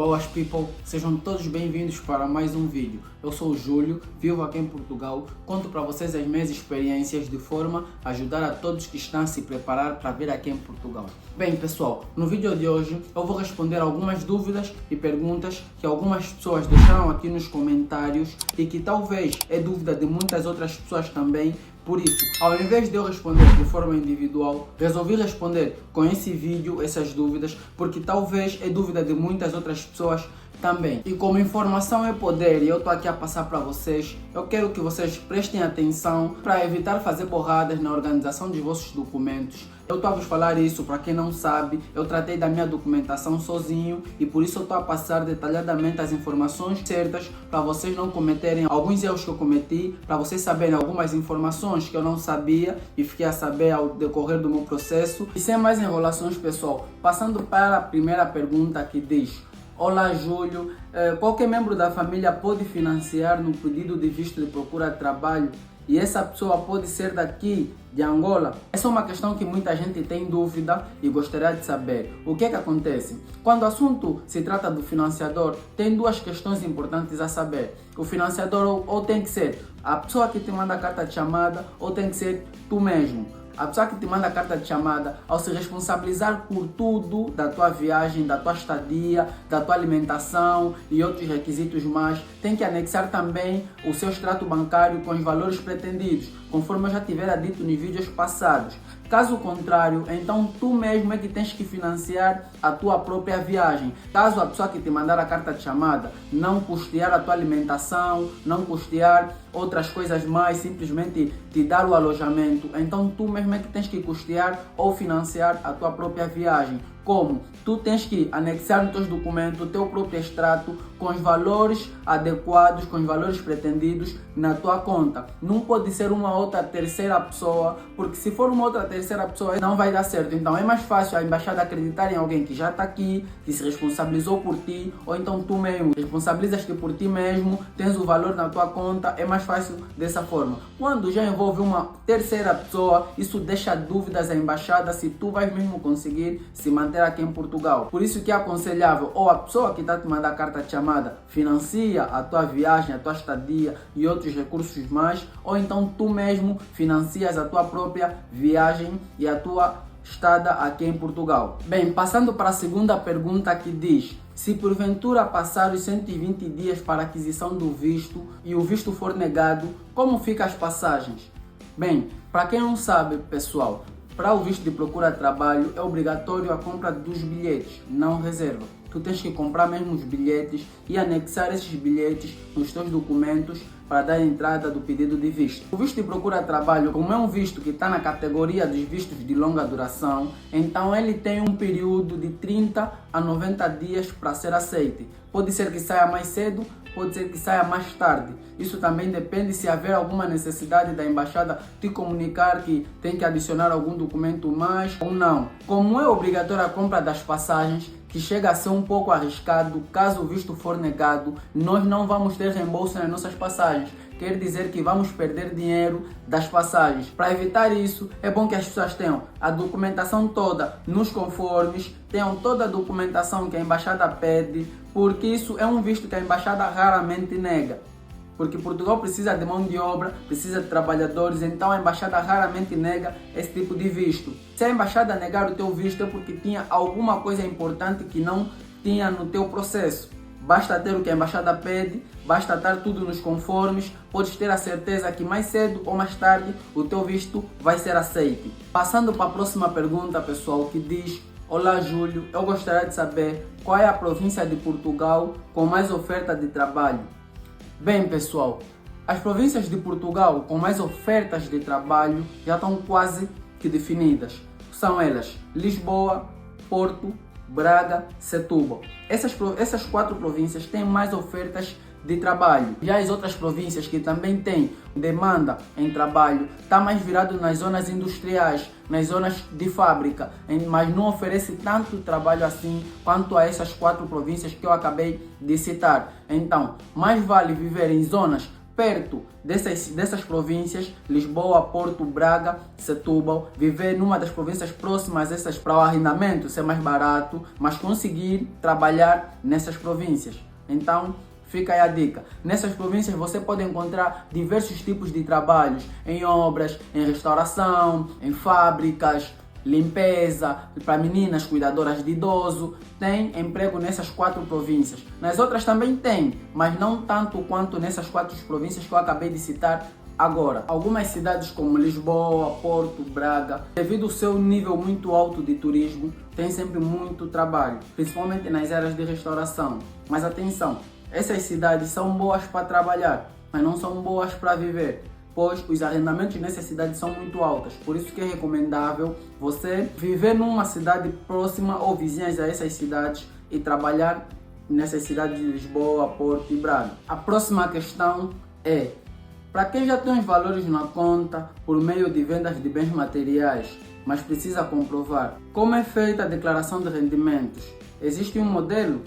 Boas people, sejam todos bem-vindos para mais um vídeo. Eu sou o Júlio, vivo aqui em Portugal, conto para vocês as minhas experiências de forma a ajudar a todos que estão a se preparar para vir aqui em Portugal. Bem pessoal, no vídeo de hoje eu vou responder algumas dúvidas e perguntas que algumas pessoas deixaram aqui nos comentários e que talvez é dúvida de muitas outras pessoas também. Por isso, ao invés de eu responder de forma individual, resolvi responder com esse vídeo essas dúvidas, porque talvez é dúvida de muitas outras pessoas também. E como informação é poder e eu estou aqui a passar para vocês, eu quero que vocês prestem atenção para evitar fazer borradas na organização dos vossos documentos. Eu estou a vos falar isso, para quem não sabe, eu tratei da minha documentação sozinho e por isso eu estou a passar detalhadamente as informações certas para vocês não cometerem alguns erros que eu cometi, para vocês saberem algumas informações que eu não sabia e fiquei a saber ao decorrer do meu processo. E sem mais enrolações pessoal, passando para a primeira pergunta que diz: Olá Júlio, qualquer membro da família pode financiar no pedido de visto de procura de trabalho e essa pessoa pode ser daqui de Angola? Essa é uma questão que muita gente tem dúvida e gostaria de saber. O que é que acontece? Quando o assunto se trata do financiador, tem duas questões importantes a saber. O financiador ou tem que ser a pessoa que te manda a carta de chamada ou tem que ser tu mesmo. A pessoa que te manda a carta de chamada, ao se responsabilizar por tudo da tua viagem, da tua estadia, da tua alimentação e outros requisitos mais, tem que anexar também o seu extrato bancário com os valores pretendidos, conforme eu já tivera dito nos vídeos passados. Caso contrário, então tu mesmo é que tens que financiar a tua própria viagem. Caso a pessoa que te mandar a carta de chamada não custear a tua alimentação, não custear outras coisas mais, simplesmente te dar o alojamento, então tu mesmo é que tens que custear ou financiar a tua própria viagem. Como? Tu tens que anexar nos teus documentos o teu próprio extrato com os valores adequados, com os valores pretendidos na tua conta. Não pode ser uma outra terceira pessoa, porque se for uma outra terceira pessoa não vai dar certo. Então é mais fácil a embaixada acreditar em alguém que já está aqui, que se responsabilizou por ti, ou então tu mesmo responsabilizas-te por ti mesmo, tens o valor na tua conta, é mais fácil dessa forma. Quando já envolve uma terceira pessoa, isso deixa dúvidas à embaixada se tu vais mesmo conseguir se manter aqui em Portugal. Por isso que é aconselhável ou a pessoa que está te mandando a carta de chamada financia a tua viagem, a tua estadia e outros recursos mais, ou então tu mesmo financias a tua própria viagem e a tua estada aqui em Portugal. Bem, passando para a segunda pergunta que diz: se porventura passar os 120 dias para a aquisição do visto e o visto for negado, como ficam as passagens? Bem, para quem não sabe, pessoal, para o visto de procura de trabalho é obrigatório a compra dos bilhetes, não reserva. Tu tens que comprar mesmo os bilhetes e anexar esses bilhetes nos teus documentos para dar entrada do pedido de visto. O visto de procura de trabalho, como é um visto que está na categoria dos vistos de longa duração, então ele tem um período de 30 a 90 dias para ser aceito. Pode ser que saia mais cedo, pode ser que saia mais tarde. Isso também depende se haver alguma necessidade da embaixada te comunicar que tem que adicionar algum documento mais ou não. Como é obrigatória a compra das passagens, que chega a ser um pouco arriscado, caso o visto for negado, nós não vamos ter reembolso nas nossas passagens. Quer dizer que vamos perder dinheiro das passagens. Para evitar isso, é bom que as pessoas tenham a documentação toda nos conformes, tenham toda a documentação que a embaixada pede, porque isso é um visto que a embaixada raramente nega. Porque Portugal precisa de mão de obra, precisa de trabalhadores, então a embaixada raramente nega esse tipo de visto. Se a embaixada negar o teu visto é porque tinha alguma coisa importante que não tinha no teu processo. Basta ter o que a embaixada pede, basta estar tudo nos conformes, podes ter a certeza que mais cedo ou mais tarde o teu visto vai ser aceito. Passando para a próxima pergunta, pessoal, que diz: Olá Júlio, eu gostaria de saber qual é a província de Portugal com mais oferta de trabalho. Bem pessoal, as províncias de Portugal com mais ofertas de trabalho já estão quase que definidas. São elas: Lisboa, Porto, Braga, Setúbal. Essas quatro províncias têm mais ofertas de trabalho. Já as outras províncias que também têm demanda em trabalho, está mais virado nas zonas industriais, nas zonas de fábrica, mas não oferece tanto trabalho assim quanto a essas quatro províncias que eu acabei de citar. Então, mais vale viver em zonas perto dessas províncias, Lisboa, Porto, Braga, Setúbal, viver numa das províncias próximas a essas para o arrendamento ser mais barato, mas conseguir trabalhar nessas províncias. Então, fica aí a dica. Nessas províncias você pode encontrar diversos tipos de trabalhos, em obras, em restauração, em fábricas, limpeza, para meninas cuidadoras de idoso. Tem emprego nessas 4 províncias. Nas outras também tem, mas não tanto quanto nessas 4 províncias que eu acabei de citar agora. Algumas cidades como Lisboa, Porto, Braga, devido ao seu nível muito alto de turismo, tem sempre muito trabalho, principalmente nas áreas de restauração. Mas atenção, essas cidades são boas para trabalhar, mas não são boas para viver, pois os arrendamentos nessas cidades são muito altos. Por isso que é recomendável você viver numa cidade próxima ou vizinhas a essas cidades e trabalhar nessas cidades de Lisboa, Porto e Braga. A próxima questão é: para quem já tem os valores na conta por meio de vendas de bens materiais, mas precisa comprovar, como é feita a declaração de rendimentos? Existe um modelo?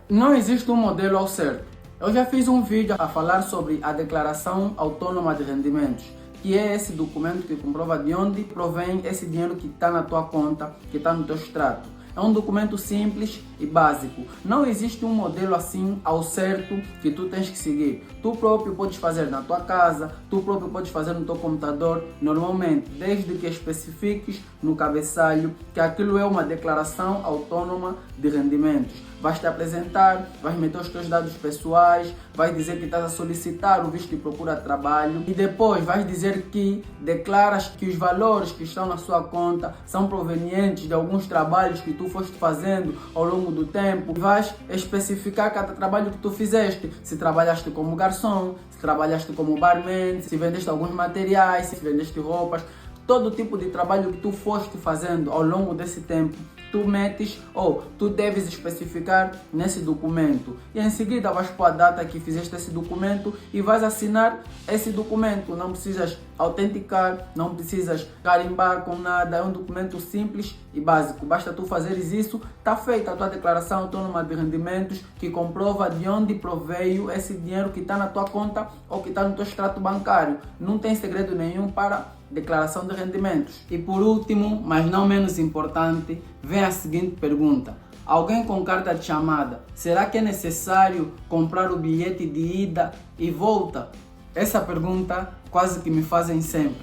Não existe um modelo ao certo. Eu já fiz um vídeo a falar sobre a declaração autônoma de rendimentos, que é esse documento que comprova de onde provém esse dinheiro que está na tua conta, que está no teu extrato. É um documento simples e básico. Não existe um modelo assim ao certo que tu tens que seguir. Tu próprio podes fazer na tua casa, tu próprio podes fazer no teu computador, normalmente, desde que especifiques no cabeçalho que aquilo é uma declaração autônoma de rendimentos. Vais te apresentar, vais meter os teus dados pessoais, vais dizer que estás a solicitar o visto de procura de trabalho e depois vais dizer que declaras que os valores que estão na sua conta são provenientes de alguns trabalhos que tu foste fazendo ao longo do tempo. Vais especificar cada trabalho que tu fizeste, se trabalhaste como garçom, se trabalhaste como barman, se vendeste alguns materiais, se vendeste roupas. Todo tipo de trabalho que tu foste fazendo ao longo desse tempo, tu metes ou tu deves especificar nesse documento. E em seguida vais pôr a data que fizeste esse documento e vais assinar esse documento. Não precisas autenticar, não precisas carimbar com nada. É um documento simples e básico. Basta tu fazeres isso, está feita a tua declaração autônoma de rendimentos que comprova de onde proveio esse dinheiro que está na tua conta ou que está no teu extrato bancário. Não tem segredo nenhum para declaração de rendimentos. E por último, mas não menos importante, vem a seguinte pergunta: alguém com carta de chamada, será que é necessário comprar o bilhete de ida e volta? Essa pergunta quase que me fazem sempre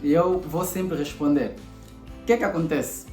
e eu vou sempre responder. O que acontece?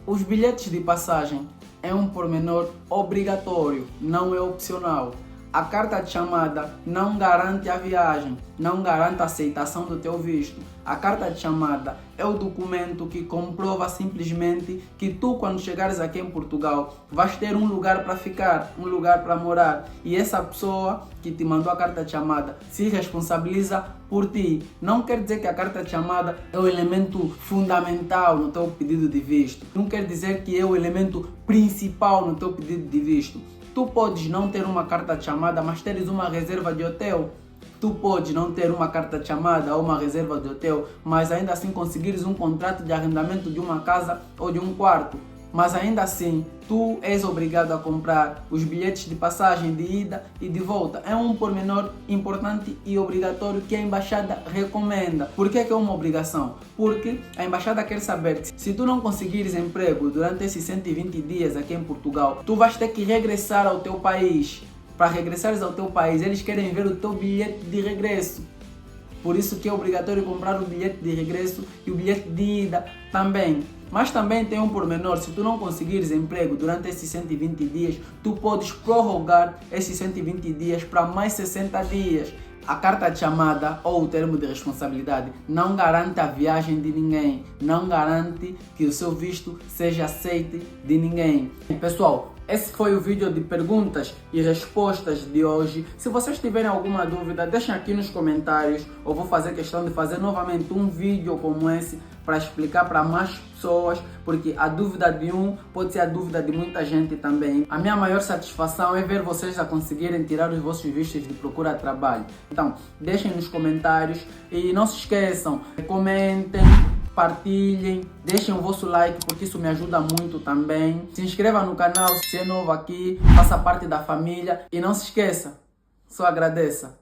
Os bilhetes de passagem é um pormenor obrigatório, não é opcional. A carta de chamada não garante a viagem, não garante a aceitação do teu visto. A carta de chamada é o documento que comprova simplesmente que tu, quando chegares aqui em Portugal, vais ter um lugar para ficar, um lugar para morar. E essa pessoa que te mandou a carta de chamada se responsabiliza por ti. Não quer dizer que a carta de chamada é o elemento fundamental no teu pedido de visto. Não quer dizer que é o elemento principal no teu pedido de visto. Tu podes não ter uma carta de chamada, mas teres uma reserva de hotel. Tu podes não ter uma carta de chamada ou uma reserva de hotel, mas ainda assim conseguires um contrato de arrendamento de uma casa ou de um quarto. Mas ainda assim, tu és obrigado a comprar os bilhetes de passagem de ida e de volta. É um pormenor importante e obrigatório que a embaixada recomenda. Por que é uma obrigação? Porque a embaixada quer saber que se tu não conseguires emprego durante esses 120 dias aqui em Portugal, tu vais ter que regressar ao teu país. Para regressares ao teu país, eles querem ver o teu bilhete de regresso. Por isso que é obrigatório comprar o bilhete de regresso e o bilhete de ida também. Mas também tem um pormenor: se tu não conseguires emprego durante esses 120 dias, tu podes prorrogar esses 120 dias para mais 60 dias. A carta de chamada ou o termo de responsabilidade não garante a viagem de ninguém, não garante que o seu visto seja aceito de ninguém. Pessoal, esse foi o vídeo de perguntas e respostas de hoje. Se vocês tiverem alguma dúvida, deixem aqui nos comentários. Eu vou fazer questão de fazer novamente um vídeo como esse para explicar para mais pessoas, porque a dúvida de um pode ser a dúvida de muita gente também. A minha maior satisfação é ver vocês a conseguirem tirar os vossos vistos de procura de trabalho. Então, deixem nos comentários e não se esqueçam, comentem, partilhem, deixem o vosso like porque isso me ajuda muito também. Se inscreva no canal se é novo aqui, faça parte da família e não se esqueça, só agradeça.